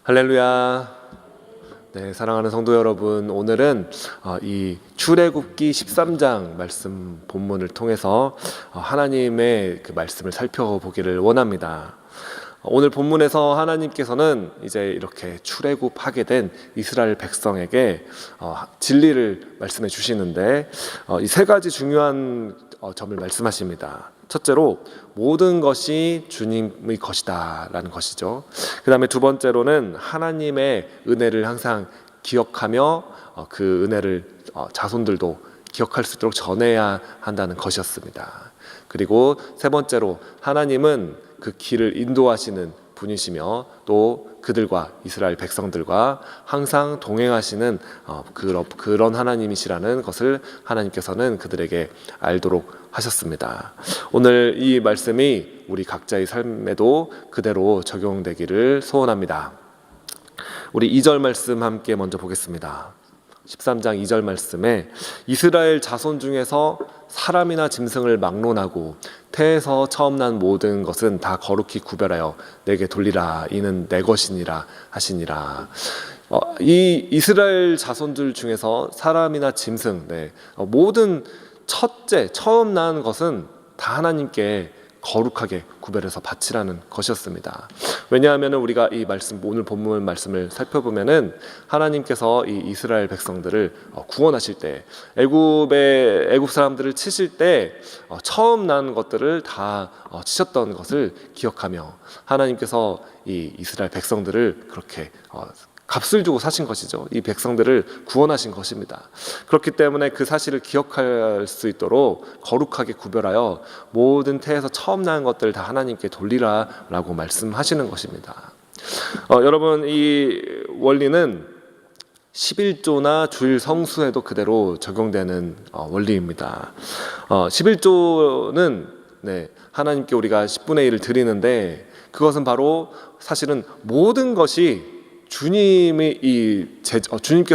할렐루야. 네, 사랑하는 성도 여러분, 오늘은 이 출애굽기 13장 말씀 본문을 통해서 하나님의 그 말씀을 살펴보기를 원합니다. 오늘 본문에서 하나님께서는 이제 이렇게 출애굽하게 된 이스라엘 백성에게 진리를 말씀해 주시는데 이 세 가지 중요한 점을 말씀하십니다. 첫째로 모든 것이 주님의 것이다 라는 것이죠. 그 다음에 두 번째로는 하나님의 은혜를 항상 기억하며 그 은혜를 자손들도 기억할 수 있도록 전해야 한다는 것이었습니다. 그리고 세 번째로 하나님은 그 길을 인도하시는 분이시며 또 그들과 이스라엘 백성들과 항상 동행하시는 그런 하나님이시라는 것을 하나님께서는 그들에게 알도록 하셨습니다. 오늘 이 말씀이 우리 각자의 삶에도 그대로 적용되기를 소원합니다. 우리 2절 말씀 함께 먼저 보겠습니다. 13장 2절 말씀에 이스라엘 자손 중에서 사람이나 짐승을 막론하고 태에서 처음 난 모든 것은 다 거룩히 구별하여 내게 돌리라. 이는 내 것이니라 하시니라. 이 이스라엘 자손들 중에서 사람이나 짐승, 모든 첫째 처음 난 것은 다 하나님께 거룩하게 구별해서 바치라는 것이었습니다. 왜냐하면 우리가 이 말씀, 오늘 본문 말씀을 살펴보면은 하나님께서 이 이스라엘 백성들을 구원하실 때 애굽 사람들을 치실 때 처음 난 것들을 다 치셨던 것을 기억하며 하나님께서 이 이스라엘 백성들을 그렇게 값을 주고 사신 것이죠. 이 백성들을 구원하신 것입니다. 그렇기 때문에 그 사실을 기억할 수 있도록 거룩하게 구별하여 모든 태에서 처음 난 것들을 다 하나님께 돌리라라고 말씀하시는 것입니다. 여러분, 이 원리는 11조나 주일 성수에도 그대로 적용되는 원리입니다. 11조는 하나님께 우리가 10분의 1을 드리는데 그것은 바로 사실은 모든 것이 주님께서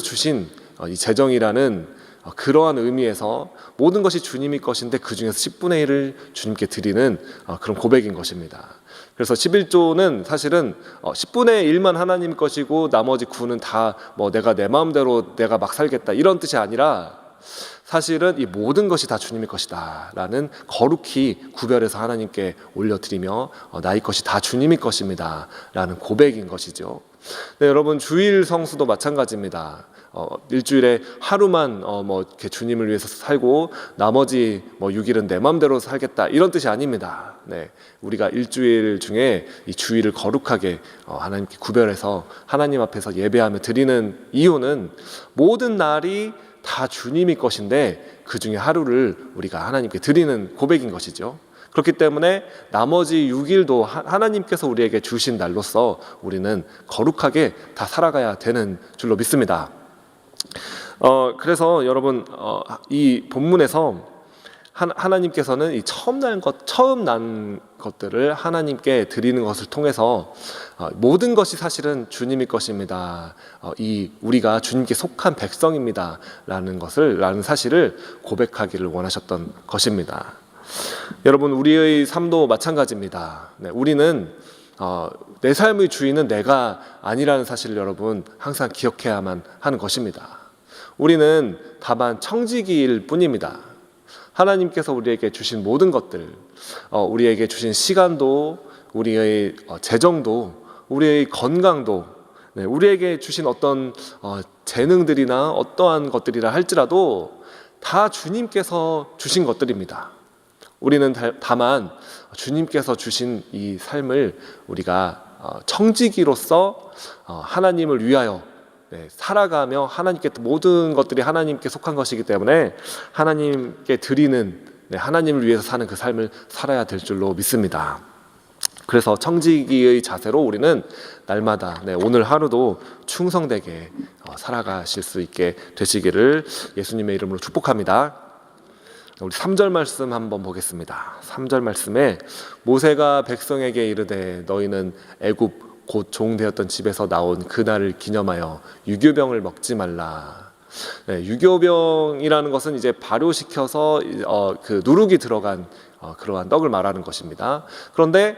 주신 이 재정이라는 그러한 의미에서 모든 것이 주님의 것인데 그 중에서 10분의 1을 주님께 드리는 그런 고백인 것입니다. 그래서 11조는 사실은 10분의 1만 하나님 것이고 나머지 9는 다 내가 내 마음대로 내가 막 살겠다 이런 뜻이 아니라 사실은 이 모든 것이 다 주님의 것이다 라는 거룩히 구별해서 하나님께 올려드리며 나의 것이 다 주님의 것입니다 라는 고백인 것이죠. 네, 여러분, 주일 성수도 마찬가지입니다. 일주일에 하루만 이렇게 주님을 위해서 살고 나머지 6일은 내 마음대로 살겠다 이런 뜻이 아닙니다. 우리가 일주일 중에 이 주일을 거룩하게 하나님께 구별해서 하나님 앞에서 예배하며 드리는 이유는 모든 날이 다 주님의 것인데 그 중에 하루를 우리가 하나님께 드리는 고백인 것이죠. 그렇기 때문에 나머지 6일도 하나님께서 우리에게 주신 날로서 우리는 거룩하게 다 살아가야 되는 줄로 믿습니다. 그래서 여러분, 이 본문에서 하나님께서는 이 처음 난 것들을 하나님께 드리는 것을 통해서 모든 것이 사실은 주님의 것입니다. 우리가 주님께 속한 백성입니다. 라는 사실을 고백하기를 원하셨던 것입니다. 여러분, 우리의 삶도 마찬가지입니다. 우리는 내 삶의 주인은 내가 아니라는 사실을 여러분 항상 기억해야만 하는 것입니다. 우리는 다만 청지기일 뿐입니다. 하나님께서 우리에게 주신 모든 것들, 우리에게 주신 시간도, 우리의 재정도, 우리의 건강도, 우리에게 주신 어떤 재능들이나 어떠한 것들이라 할지라도 다 주님께서 주신 것들입니다. 우리는 다만 주님께서 주신 이 삶을 우리가 청지기로서 하나님을 위하여 살아가며 하나님께 모든 것들이 하나님께 속한 것이기 때문에 하나님께 드리는 하나님을 위해서 사는 그 삶을 살아야 될 줄로 믿습니다. 그래서 청지기의 자세로 우리는 날마다 오늘 하루도 충성되게 살아가실 수 있게 되시기를 예수님의 이름으로 축복합니다. 우리 3절 말씀 한번 보겠습니다. 3절 말씀에 모세가 백성에게 이르되 너희는 애굽 곧 종되었던 집에서 나온 그날을 기념하여 유교병을 먹지 말라. 유교병이라는 것은 이제 발효시켜서 그 누룩이 들어간 그러한 떡을 말하는 것입니다. 그런데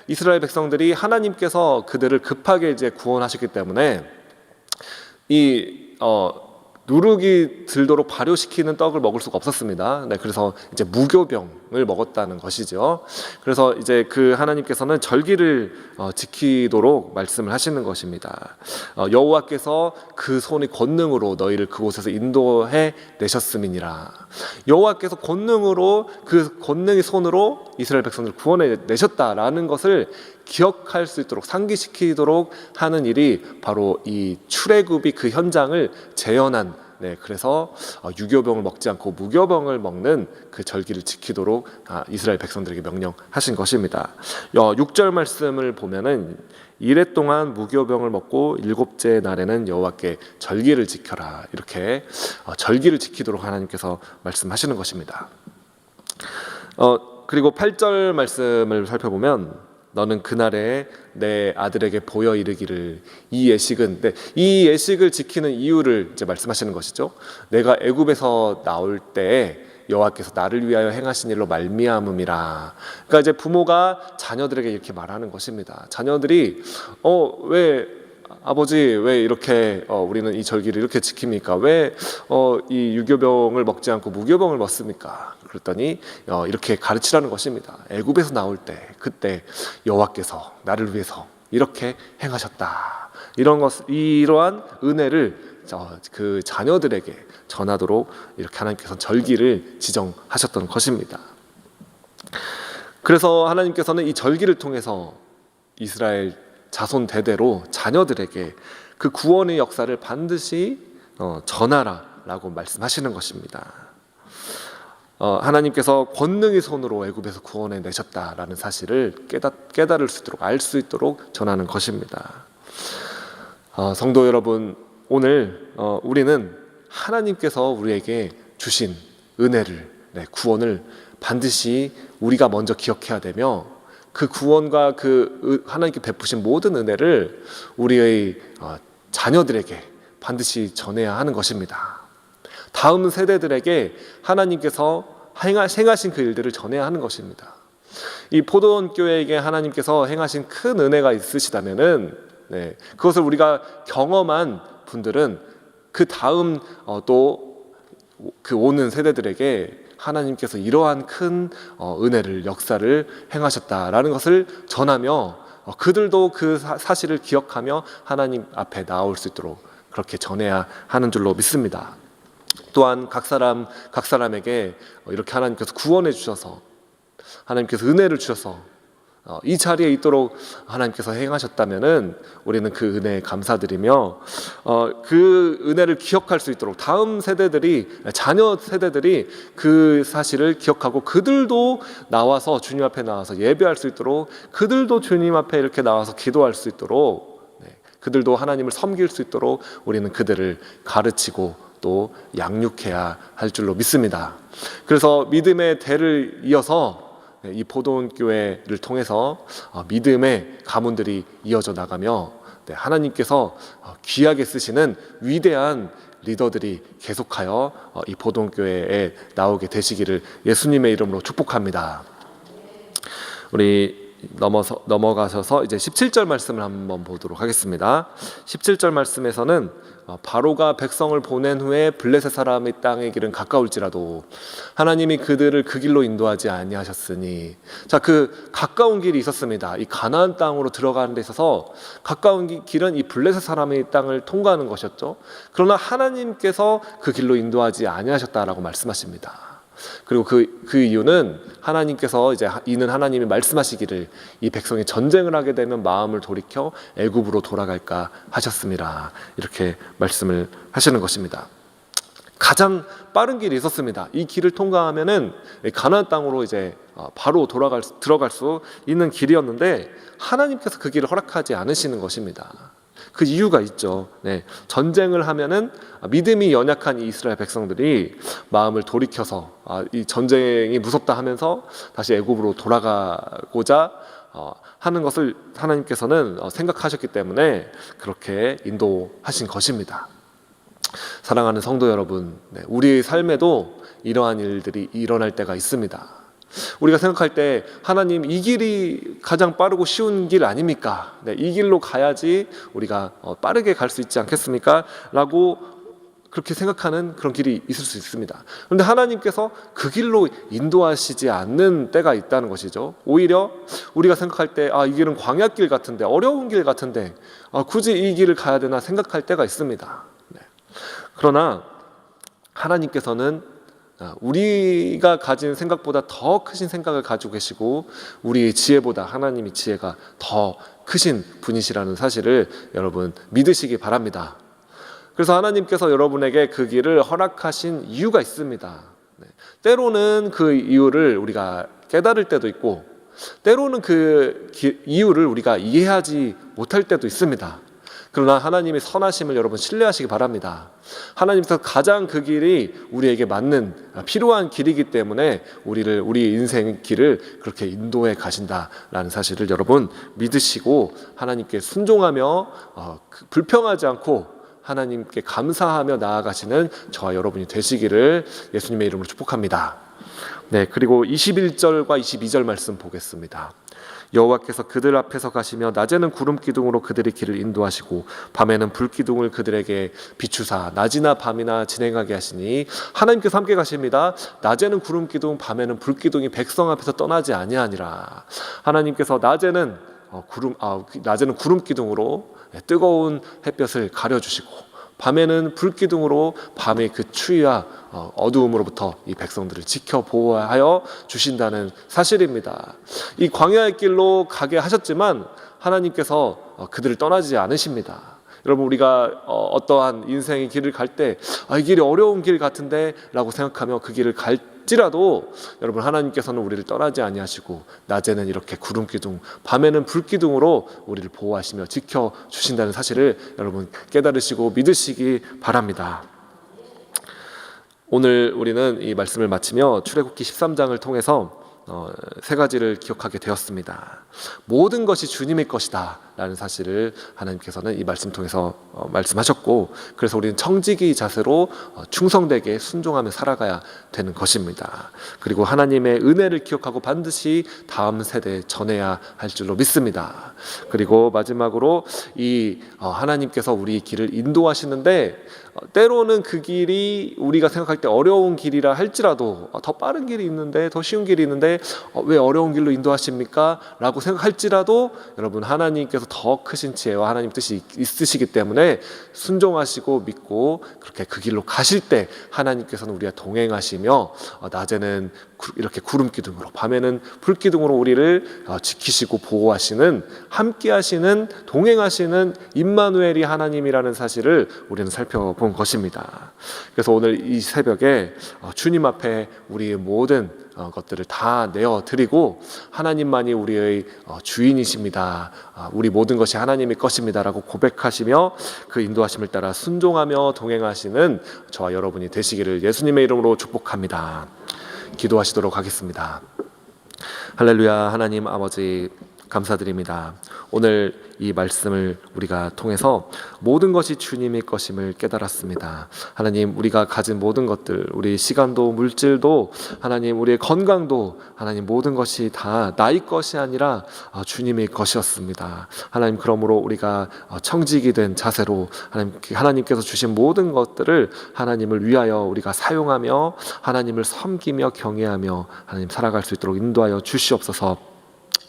이스라엘 백성들이 하나님께서 그들을 급하게 이제 구원하셨기 때문에 이 누룩이 들도록 발효시키는 떡을 먹을 수가 없었습니다. 네, 그래서 이제 무교병을 먹었다는 것이죠. 그래서 이제 그 하나님께서는 절기를 지키도록 말씀을 하시는 것입니다. 여호와께서 그 손의 권능으로 너희를 그곳에서 인도해 내셨음이니라. 여호와께서 권능으로, 그 권능의 손으로 이스라엘 백성들을 구원해 내셨다라는 것을 기억할 수 있도록, 상기시키도록 하는 일이 바로 이 출애굽이 그 현장을 재현한, 그래서 유교병을 먹지 않고 무교병을 먹는 그 절기를 지키도록 이스라엘 백성들에게 명령하신 것입니다. 6절 말씀을 보면은 이레 동안 무교병을 먹고 일곱째 날에는 여호와께 절기를 지켜라, 이렇게 절기를 지키도록 하나님께서 말씀하시는 것입니다. 그리고 8절 말씀을 살펴보면 너는 그날에 내 아들에게 보여 이르기를, 이 예식은, 이 예식을 지키는 이유를 이제 말씀하시는 것이죠. 내가 애굽에서 나올 때 여호와께서 나를 위하여 행하신 일로 말미암음이라. 그러니까 이제 부모가 자녀들에게 이렇게 말하는 것입니다. 자녀들이 왜 아버지 왜 이렇게 우리는 이 절기를 이렇게 지킵니까? 왜 이 유교병을 먹지 않고 무교병을 먹습니까? 그랬더니 이렇게 가르치라는 것입니다. 애굽에서 나올 때 그때 여호와께서 나를 위해서 이렇게 행하셨다. 이러한 은혜를 그 자녀들에게 전하도록 이렇게 하나님께서 절기를 지정하셨던 것입니다. 그래서 하나님께서는 이 절기를 통해서 이스라엘 자손 대대로 자녀들에게 그 구원의 역사를 반드시 전하라라고 말씀하시는 것입니다. 하나님께서 권능의 손으로 애굽에서 구원해 내셨다라는 사실을 깨달을 수 있도록, 알 수 있도록 전하는 것입니다. 성도 여러분, 오늘 우리는 하나님께서 우리에게 주신 은혜를, 구원을 반드시 우리가 먼저 기억해야 되며, 그 구원과 그 하나님께 베푸신 모든 은혜를 우리의 자녀들에게 반드시 전해야 하는 것입니다. 다음 세대들에게 하나님께서 행하신 그 일들을 전해야 하는 것입니다. 이 포도원 교회에게 하나님께서 행하신 큰 은혜가 있으시다면은, 그것을 우리가 경험한 분들은 그 다음 또 그 오는 세대들에게 하나님께서 이러한 큰 은혜를, 역사를 행하셨다라는 것을 전하며 그들도 그 사실을 기억하며 하나님 앞에 나올 수 있도록 그렇게 전해야 하는 줄로 믿습니다. 또한 각 사람에게 이렇게 하나님께서 구원해 주셔서, 하나님께서 은혜를 주셔서 이 자리에 있도록 하나님께서 행하셨다면은 우리는 그 은혜에 감사드리며 그 은혜를 기억할 수 있도록 다음 세대들이, 자녀 세대들이 그 사실을 기억하고 그들도 나와서 주님 앞에 나와서 예배할 수 있도록, 그들도 주님 앞에 이렇게 나와서 기도할 수 있도록, 그들도 하나님을 섬길 수 있도록 우리는 그들을 가르치고 또 양육해야 할 줄로 믿습니다. 그래서 믿음의 대를 이어서 이 포도원 교회를 통해서 믿음의 가문들이 이어져 나가며 하나님께서 귀하게 쓰시는 위대한 리더들이 계속하여 이 포도원 교회에 나오게 되시기를 예수님의 이름으로 축복합니다. 우리 넘어가셔서 이제 17절 말씀을 한번 보도록 하겠습니다. 17절 말씀에서는 바로가 백성을 보낸 후에 블레셋 사람의 땅의 길은 가까울지라도 하나님이 그들을 그 길로 인도하지 아니하셨으니, 자, 그 가까운 길이 있었습니다. 이 가나안 땅으로 들어가는 데 있어서 가까운 길은 이 블레셋 사람의 땅을 통과하는 것이었죠. 그러나 하나님께서 그 길로 인도하지 아니하셨다라고 말씀하십니다. 그리고 그 이유는 하나님께서 이는 하나님이 말씀하시기를 이 백성이 전쟁을 하게 되면 마음을 돌이켜 애굽으로 돌아갈까 하셨습니다. 이렇게 말씀을 하시는 것입니다. 가장 빠른 길이 있었습니다. 이 길을 통과하면은 가나안 땅으로 이제 바로 들어갈 수 있는 길이었는데 하나님께서 그 길을 허락하지 않으시는 것입니다. 그 이유가 있죠. 전쟁을 하면은 믿음이 연약한 이 이스라엘 백성들이 마음을 돌이켜서 이 전쟁이 무섭다 하면서 다시 애굽으로 돌아가고자 하는 것을 하나님께서는 생각하셨기 때문에 그렇게 인도하신 것입니다. 사랑하는 성도 여러분, 우리의 삶에도 이러한 일들이 일어날 때가 있습니다. 우리가 생각할 때 하나님 이 길이 가장 빠르고 쉬운 길 아닙니까? 네, 이 길로 가야지 우리가 빠르게 갈 수 있지 않겠습니까? 라고 그렇게 생각하는 그런 길이 있을 수 있습니다. 그런데 하나님께서 그 길로 인도하시지 않는 때가 있다는 것이죠. 오히려 우리가 생각할 때 이 길은 광야길 같은데, 어려운 길 같은데 굳이 이 길을 가야 되나 생각할 때가 있습니다. 네. 그러나 하나님께서는 우리가 가진 생각보다 더 크신 생각을 가지고 계시고 우리의 지혜보다 하나님의 지혜가 더 크신 분이시라는 사실을 여러분 믿으시기 바랍니다. 그래서 하나님께서 여러분에게 그 길을 허락하신 이유가 있습니다. 때로는 그 이유를 우리가 깨달을 때도 있고 때로는 그 이유를 우리가 이해하지 못할 때도 있습니다. 그러나 하나님의 선하심을 여러분 신뢰하시기 바랍니다. 하나님께서 가장 그 길이 우리에게 맞는 필요한 길이기 때문에 우리 인생의 길을 그렇게 인도해 가신다라는 사실을 여러분 믿으시고 하나님께 순종하며 불평하지 않고 하나님께 감사하며 나아가시는 저와 여러분이 되시기를 예수님의 이름으로 축복합니다. 네, 그리고 21절과 22절 말씀 보겠습니다. 여호와께서 그들 앞에서 가시며 낮에는 구름 기둥으로 그들의 길을 인도하시고 밤에는 불 기둥을 그들에게 비추사 낮이나 밤이나 진행하게 하시니 하나님께서 함께 가십니다. 낮에는 구름 기둥, 밤에는 불 기둥이 백성 앞에서 떠나지 아니하니라. 하나님께서 낮에는 구름 기둥으로 뜨거운 햇볕을 가려주시고 밤에는 불기둥으로 밤의 그 추위와 어두움으로부터 이 백성들을 지켜 보호하여 주신다는 사실입니다. 이 광야의 길로 가게 하셨지만 하나님께서 그들을 떠나지 않으십니다. 여러분 우리가 어떠한 인생의 길을 갈 때 이 길이 어려운 길 같은데 라고 생각하며 그 길을 갈지라도 여러분 하나님께서는 우리를 떠나지 아니하시고 낮에는 이렇게 구름기둥 밤에는 불기둥으로 우리를 보호하시며 지켜주신다는 사실을 여러분 깨달으시고 믿으시기 바랍니다. 오늘 우리는 이 말씀을 마치며 출애굽기 13장을 통해서 세 가지를 기억하게 되었습니다. 모든 것이 주님의 것이다 라는 사실을 하나님께서는 이 말씀 통해서 말씀하셨고 그래서 우리는 청지기 자세로 충성되게 순종하며 살아가야 되는 것입니다. 그리고 하나님의 은혜를 기억하고 반드시 다음 세대에 전해야 할 줄로 믿습니다. 그리고 마지막으로 이 하나님께서 우리 길을 인도하시는데 때로는 그 길이 우리가 생각할 때 어려운 길이라 할지라도 더 빠른 길이 있는데 더 쉬운 길이 있는데 왜 어려운 길로 인도하십니까? 라고 생각할지라도 여러분 하나님께서 더 크신 지혜와 하나님 뜻이 있으시기 때문에 순종하시고 믿고 그렇게 그 길로 가실 때 하나님께서는 우리와 동행하시며 낮에는 이렇게 구름 기둥으로 밤에는 불 기둥으로 우리를 지키시고 보호하시는 함께 하시는 동행하시는 임마누엘이 하나님이라는 사실을 우리는 살펴본 것입니다. 그래서 오늘 이 새벽에 주님 앞에 우리의 모든 것들을 다 내어드리고 하나님만이 우리의 주인이십니다. 우리 모든 것이 하나님의 것입니다 라고 고백하시며 그 인도하심을 따라 순종하며 동행하시는 저와 여러분이 되시기를 예수님의 이름으로 축복합니다. 기도하시도록 하겠습니다. 할렐루야. 하나님 아버지 감사드립니다. 오늘 이 말씀을 우리가 통해서 모든 것이 주님의 것임을 깨달았습니다. 하나님 우리가 가진 모든 것들 우리 시간도 물질도 하나님 우리의 건강도 하나님 모든 것이 다 나의 것이 아니라 주님의 것이었습니다. 하나님 그러므로 우리가 청지기 된 자세로 하나님께서 주신 모든 것들을 하나님을 위하여 우리가 사용하며 하나님을 섬기며 경외하며 하나님 살아갈 수 있도록 인도하여 주시옵소서.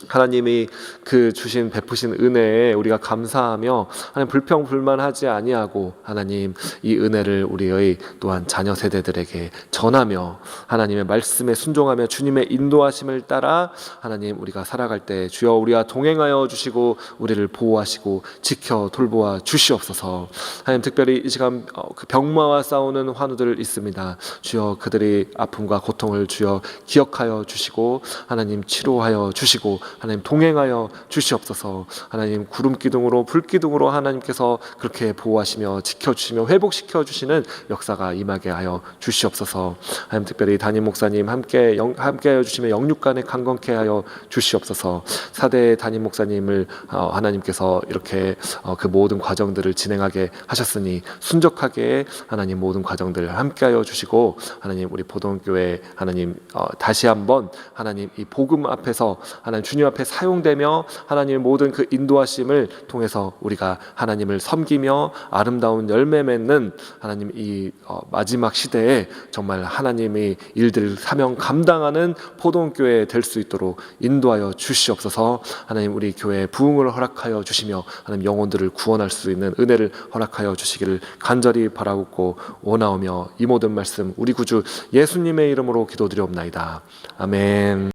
하나님이 그 주신 베푸신 은혜에 우리가 감사하며 하나님 불평불만하지 아니하고 하나님 이 은혜를 우리의 또한 자녀 세대들에게 전하며 하나님의 말씀에 순종하며 주님의 인도하심을 따라 하나님 우리가 살아갈 때 주여 우리와 동행하여 주시고 우리를 보호하시고 지켜 돌보아 주시옵소서. 하나님 특별히 이 시간 그 병마와 싸우는 환우들 있습니다. 주여 그들의 아픔과 고통을 주여 기억하여 주시고 하나님 치료하여 주시고 하나님 동행하여 주시옵소서. 하나님 구름 기둥으로 불 기둥으로 하나님께서 그렇게 보호하시며 지켜주시며 회복시켜 주시는 역사가 임하게 하여 주시옵소서. 하나님 특별히 담임 목사님 함께하여 주시며 영육간에 강건케 하여 주시옵소서. 4대 담임 목사님을 하나님께서 이렇게 그 모든 과정들을 진행하게 하셨으니 순적하게 하나님 모든 과정들을 함께하여 주시고 하나님 우리 보동교회 하나님 다시 한번 하나님 이 복음 앞에서 하나님 주님 앞에 사용되며 하나님의 모든 그 인도하심을 통해서 우리가 하나님을 섬기며 아름다운 열매 맺는 하나님 이 마지막 시대에 정말 하나님의 일들 사명 감당하는 포동교회 될 수 있도록 인도하여 주시옵소서. 하나님 우리 교회에 부흥을 허락하여 주시며 하나님 영혼들을 구원할 수 있는 은혜를 허락하여 주시기를 간절히 바라고 원하오며 이 모든 말씀 우리 구주 예수님의 이름으로 기도드리옵나이다. 아멘.